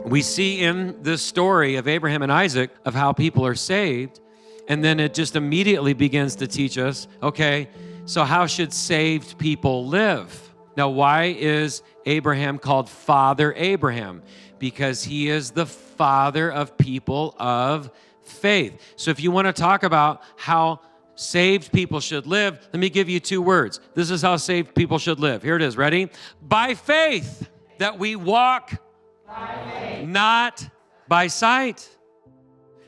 We see in this story of Abraham and Isaac of how people are saved, and then it just immediately begins to teach us, okay, so how should saved people live? Now, why is Abraham called Father Abraham? Because he is the father of people of faith. So if you want to talk about how saved people should live, let me give you 2 words. This is how saved people should live. Here it is. Ready? By faith, that we walk by faith, not by sight.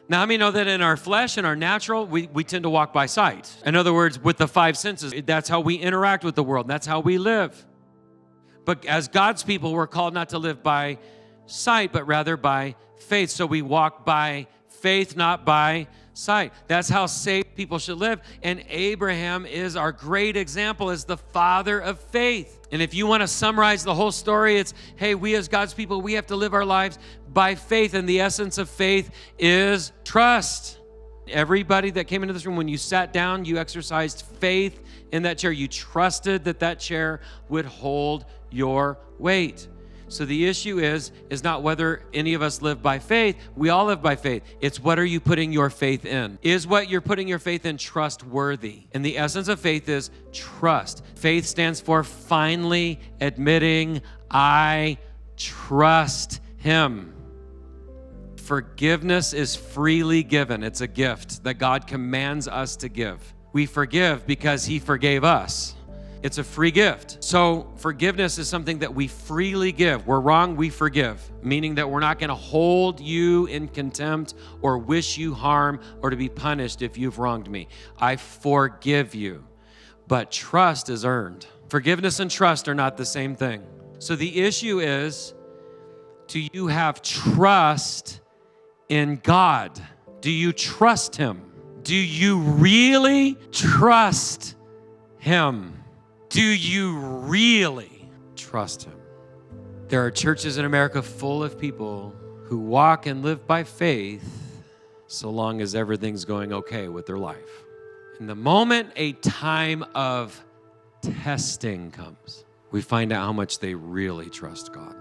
Now, how many know that in our flesh and our natural, we tend to walk by sight? In other words, with the 5 senses, that's how we interact with the world. That's how we live. But as God's people, we're called not to live by sight, but rather by faith. So we walk by faith, not by sight. That's how saved people should live. And Abraham is our great example as the father of faith. And if you want to summarize the whole story, it's, hey, we as God's people, we have to live our lives by faith. And the essence of faith is trust. Everybody that came into this room, when you sat down, you exercised faith in that chair. You trusted that that chair would hold your weight. So the issue is not whether any of us live by faith. We all live by faith. It's what are you putting your faith in? Is what you're putting your faith in trustworthy? And the essence of faith is trust. Faith stands for finally admitting, I trust him. Forgiveness is freely given. It's a gift that God commands us to give. We forgive because he forgave us. It's a free gift. So forgiveness is something that we freely give. We're wrong, we forgive, meaning that we're not going to hold you in contempt or wish you harm or to be punished if you've wronged me. I forgive you. But trust is earned. Forgiveness and trust are not the same thing. So the issue is, do you have trust in God? Do you trust him? Do you really trust him? Do you really trust him? There are churches in America full of people who walk and live by faith so long as everything's going okay with their life. And the moment a time of testing comes, we find out how much they really trust God.